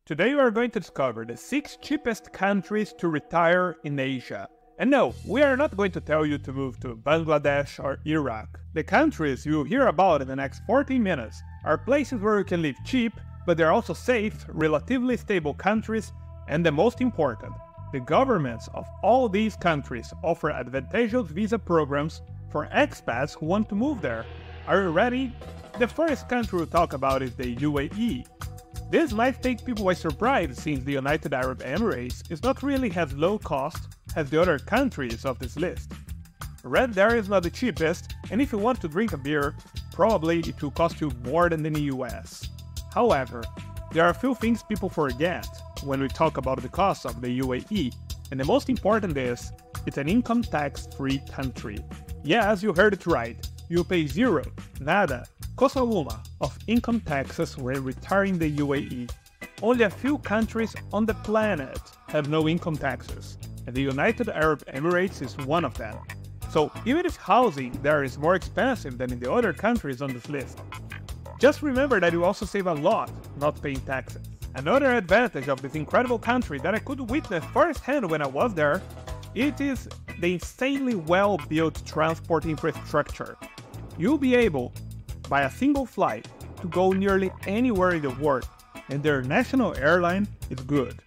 Today we are going to discover the 6 cheapest countries to retire in Asia. And no, we are not going to tell you to move to Bangladesh or Iraq. The countries you will hear about in the next 14 minutes are places where you can live cheap, but they're also safe, relatively stable countries, and the most important, the governments of all these countries offer advantageous visa programs for expats who want to move there. Are you ready? The first country we'll talk about is the UAE. This might take people by surprise since the United Arab Emirates is not really as low cost as the other countries of this list. Red there is not the cheapest, and if you want to drink a beer, probably it will cost you more than in the US. However, there are a few things people forget when we talk about the cost of the UAE, and the most important is, it's an income tax-free country. Yes, you heard it right. You pay zero, nada, cosa alguna of income taxes when retiring the UAE. Only a few countries on the planet have no income taxes, and the United Arab Emirates is one of them. So even if housing there is more expensive than in the other countries on this list, just remember that you also save a lot not paying taxes. Another advantage of this incredible country that I could witness firsthand when I was there, it is the insanely well-built transport infrastructure. You'll be able, by a single flight, to go nearly anywhere in the world, and their national airline is good.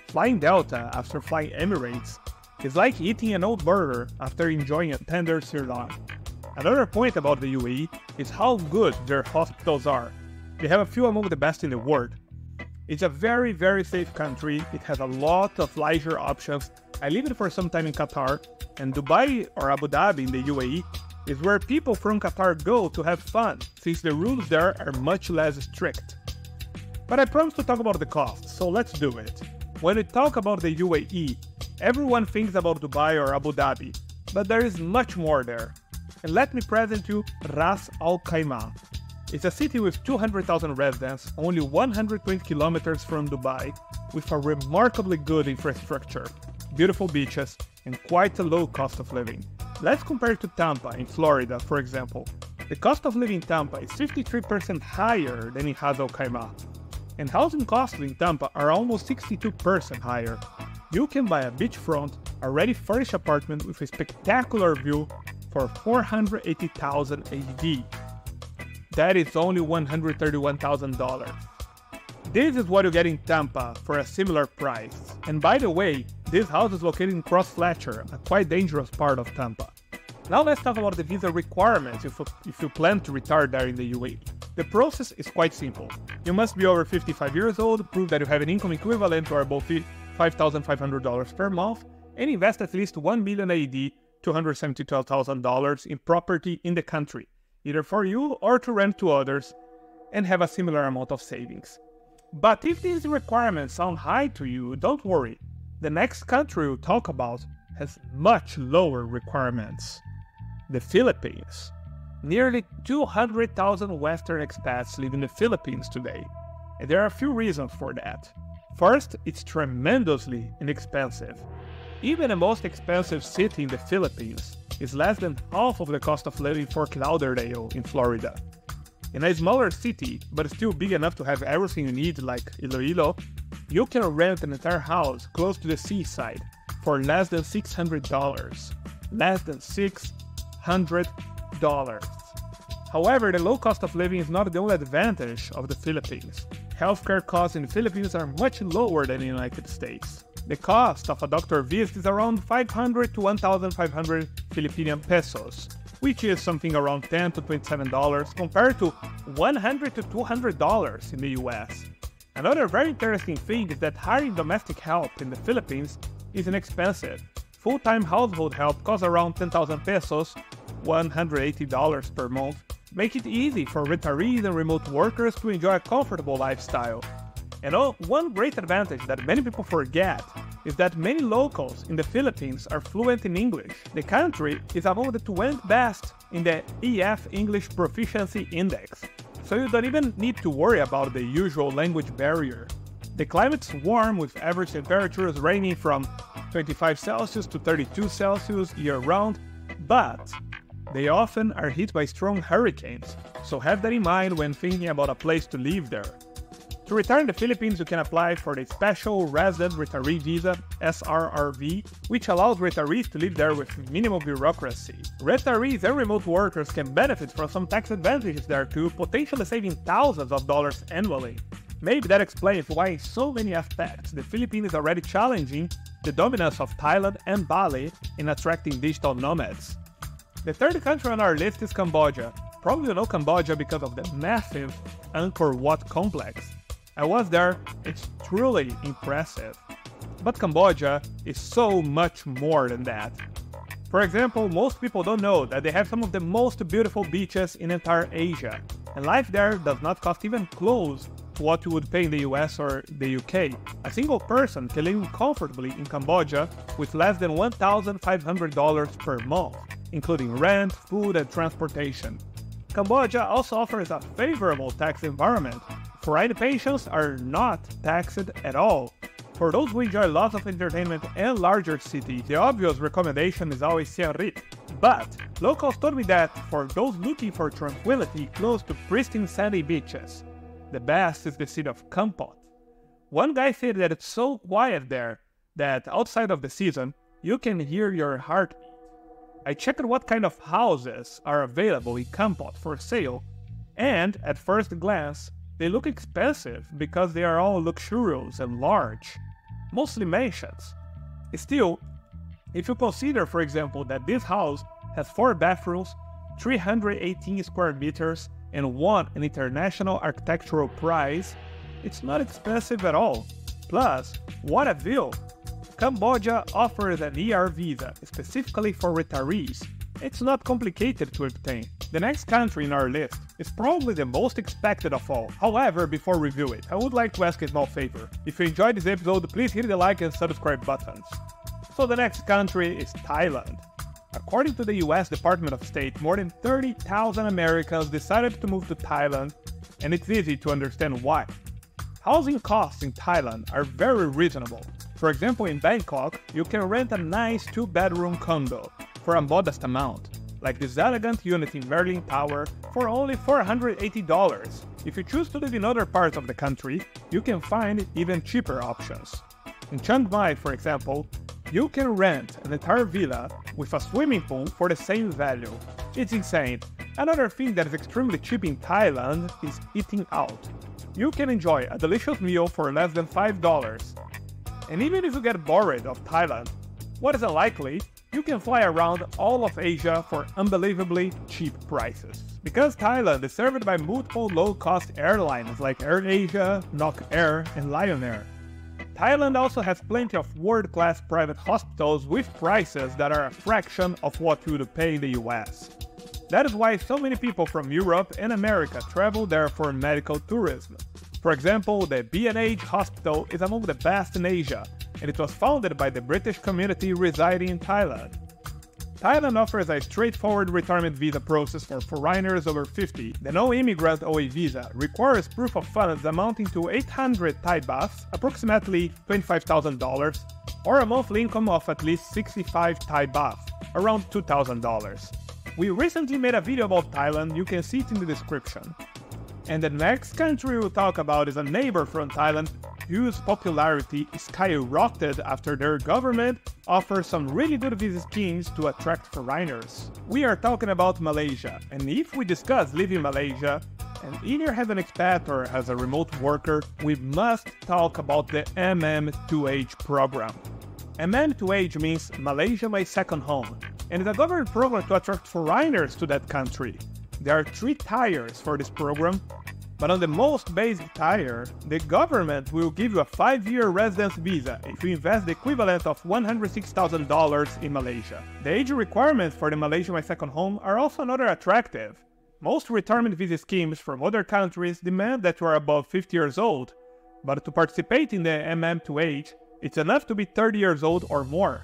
Flying Delta after flying Emirates is like eating an old burger after enjoying a tender sirloin. Another point about the UAE is how good their hospitals are. They have a few among the best in the world. It's a very safe country. It has a lot of leisure options. I lived for some time in Qatar, and Dubai or Abu Dhabi in the UAE is where people from Qatar go to have fun, since the rules there are much less strict. But I promised to talk about the cost, so let's do it. When we talk about the UAE, everyone thinks about Dubai or Abu Dhabi, but there is much more there. And let me present you Ras Al Khaimah. It's a city with 200,000 residents, only 120 kilometers from Dubai, with a remarkably good infrastructure, beautiful beaches, and quite a low cost of living. Let's compare it to Tampa in Florida, for example. The cost of living in Tampa is 53% higher than in Ras Al Khaimah, and housing costs in Tampa are almost 62% higher. You can buy a beachfront, already furnished apartment with a spectacular view for $480,000 AD. That is only $131,000. This is what you get in Tampa for a similar price. And by the way, this house is located in Cross Fletcher, a quite dangerous part of Tampa. Now let's talk about the visa requirements if you plan to retire there in the UAE. The process is quite simple. You must be over 55 years old, prove that you have an income equivalent to about $5,500 per month, and invest at least $1 million AD, $272,000 in property in the country, either for you or to rent to others, and have a similar amount of savings. But if these requirements sound high to you, don't worry. The next country we'll talk about has much lower requirements. The Philippines. Nearly 200,000 Western expats live in the Philippines today, and there are a few reasons for that. First, it's tremendously inexpensive. Even the most expensive city in the Philippines is less than half of the cost of living for Fort Lauderdale in Florida. In a smaller city, but still big enough to have everything you need like Iloilo, you can rent an entire house close to the seaside for less than $600. Less than $600. However, the low cost of living is not the only advantage of the Philippines. Healthcare costs in the Philippines are much lower than in the United States. The cost of a doctor visit is around 500 to 1,500 Philippine pesos, which is something around $10 to $27 compared to $100 to $200 in the US. Another very interesting thing is that hiring domestic help in the Philippines is inexpensive. Full-time household help costs around 10,000 pesos, $180 per month, make it easy for retirees and remote workers to enjoy a comfortable lifestyle. And one great advantage that many people forget is that many locals in the Philippines are fluent in English. The country is among the 20th best in the EF English Proficiency Index, so you don't even need to worry about the usual language barrier. The climate's warm with average temperatures ranging from 25 Celsius to 32 Celsius year-round, but they often are hit by strong hurricanes, so have that in mind when thinking about a place to live there. To return in the Philippines, you can apply for the Special Resident Retiree Visa, SRRV, which allows retirees to live there with minimal bureaucracy. Retirees and remote workers can benefit from some tax advantages there too, potentially saving thousands of dollars annually. Maybe that explains why in so many aspects the Philippines is already challenging the dominance of Thailand and Bali in attracting digital nomads. The third country on our list is Cambodia. Probably you know Cambodia because of the massive Angkor Wat complex. I was there, it's truly impressive. But Cambodia is so much more than that. For example, most people don't know that they have some of the most beautiful beaches in entire Asia, and life there does not cost even close to what you would pay in the US or the UK. A single person can live comfortably in Cambodia with less than $1,500 per month, including rent, food, and transportation. Cambodia also offers a favorable tax environment. Foreign pensions are not taxed at all. For those who enjoy lots of entertainment and larger cities, the obvious recommendation is always Siem Reap. But locals told me that for those looking for tranquility close to pristine sandy beaches, the best is the city of Kampot. One guy said that it's so quiet there that outside of the season, you can hear your heartbeat. I checked what kind of houses are available in Kampot for sale, and at first glance, they look expensive because they are all luxurious and large, mostly mansions. Still, if you consider, for example, that this house has 4 bathrooms, 318 square meters, and won an international architectural prize, it's not expensive at all. Plus, what a view! Cambodia offers an ER visa specifically for retirees. It's not complicated to obtain. The next country in our list is probably the most expected of all. However, before we review it, I would like to ask a small favor. If you enjoyed this episode, please hit the like and subscribe buttons. So the next country is Thailand. According to the US Department of State, more than 30,000 Americans decided to move to Thailand, and it's easy to understand why. Housing costs in Thailand are very reasonable. For example, in Bangkok, you can rent a nice 2-bedroom condo for a modest amount, like this elegant unit in Merlin Tower for only $480. If you choose to live in other parts of the country, you can find even cheaper options. In Chiang Mai, for example, you can rent an entire villa with a swimming pool for the same value. It's insane. Another thing that is extremely cheap in Thailand is eating out. You can enjoy a delicious meal for less than $5. And even if you get bored of Thailand, what is unlikely, you can fly around all of Asia for unbelievably cheap prices. Because Thailand is served by multiple low-cost airlines like AirAsia, Nok Air, and Lion Air. Thailand also has plenty of world-class private hospitals with prices that are a fraction of what you would pay in the US. That is why so many people from Europe and America travel there for medical tourism. For example, the B&H Hospital is among the best in Asia, and it was founded by the British community residing in Thailand. Thailand offers a straightforward retirement visa process for foreigners over 50. The no-immigrant OA visa requires proof of funds amounting to 800 Thai bahts, approximately $25,000, or a monthly income of at least 65 Thai baht, around $2,000. We recently made a video about Thailand, you can see it in the description. And the next country we'll talk about is a neighbor from Thailand whose popularity skyrocketed after their government offers some really good visa schemes to attract foreigners. We are talking about Malaysia, and if we discuss living in Malaysia, and either as an expat or as a remote worker, we must talk about the MM2H program. MM2H means Malaysia My Second Home, and is a government program to attract foreigners to that country. There are 3 tiers for this program, but on the most basic tier, the government will give you a 5-year residence visa if you invest the equivalent of $106,000 in Malaysia. The age requirements for the Malaysia My Second Home are also not attractive. Most retirement visa schemes from other countries demand that you are above 50 years old, but to participate in the MM2H, it's enough to be 30 years old or more.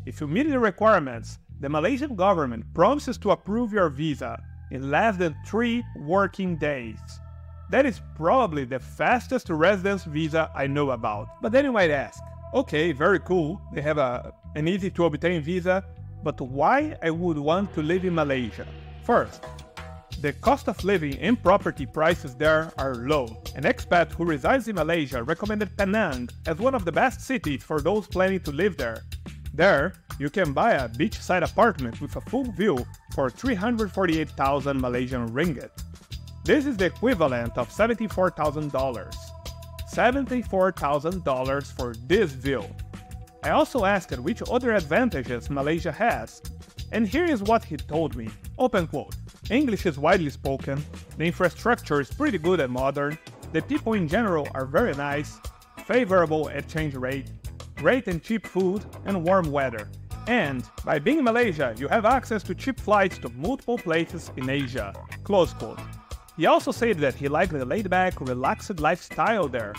If you meet the requirements, the Malaysian government promises to approve your visa in less than 3 working days. That is probably the fastest residence visa I know about. But then you might ask, okay, very cool, they have an easy to obtain visa, but why I would want to live in Malaysia? First, The cost of living and property prices there are low. An expat who resides in Malaysia recommended Penang as one of the best cities for those planning to live there. There, you can buy a beachside apartment with a full view for 348,000 Malaysian ringgit. This is the equivalent of $74,000. $74,000 for this view. I also asked which other advantages Malaysia has, and here is what he told me. Open quote. English is widely spoken, the infrastructure is pretty good and modern, the people in general are very nice, favorable exchange rate, great and cheap food, and warm weather. And, by being in Malaysia, you have access to cheap flights to multiple places in Asia. Close quote. He also said that he liked the laid-back, relaxed lifestyle there.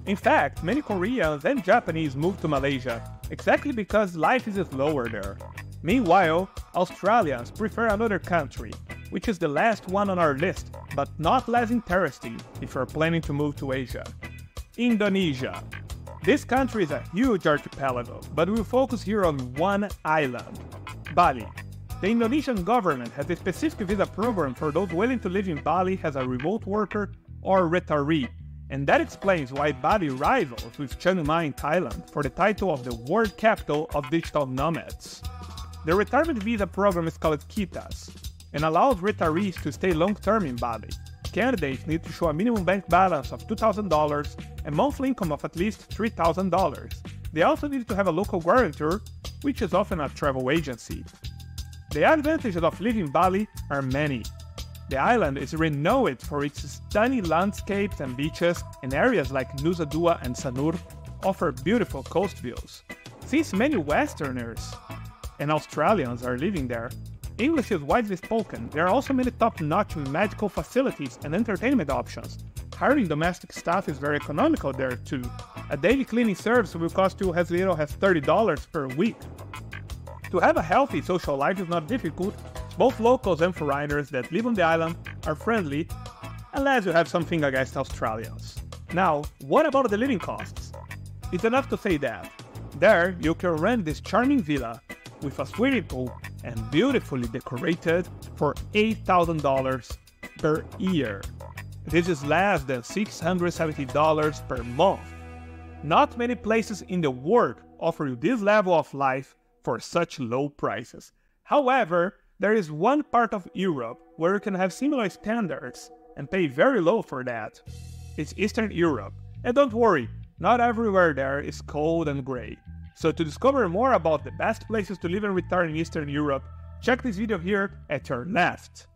In fact, many Koreans and Japanese moved to Malaysia, exactly because life is slower there. Meanwhile, Australians prefer another country, which is the last one on our list, but not less interesting if you're planning to move to Asia. Indonesia. This country is a huge archipelago, but we'll focus here on one island, Bali. The Indonesian government has a specific visa program for those willing to live in Bali as a remote worker or retiree, and that explains why Bali rivals with Chiang Mai in Thailand for the title of the world capital of digital nomads. The retirement visa program is called Kitas and allows retirees to stay long-term in Bali. Candidates need to show a minimum bank balance of $2,000 and monthly income of at least $3,000. They also need to have a local guarantor, which is often a travel agency. The advantages of living in Bali are many. The island is renowned for its stunning landscapes and beaches, and areas like Nusa Dua and Sanur offer beautiful coast views. Since many Westerners and Australians are living there, English is widely spoken. There are also many top-notch medical facilities and entertainment options. Hiring domestic staff is very economical there too. A daily cleaning service will cost you as little as $30 per week. To have a healthy social life is not difficult. Both locals and foreigners that live on the island are friendly, unless you have something against Australians. Now, what about the living costs? It's enough to say that there you can rent this charming villa with a swimming pool and beautifully decorated for $8,000 per year. This is less than $670 per month. Not many places in the world offer you this level of life for such low prices. However, there is one part of Europe where you can have similar standards and pay very low for that. It's Eastern Europe. And don't worry, not everywhere there is cold and grey. So to discover more about the best places to live and retire in Eastern Europe, check this video here at your left.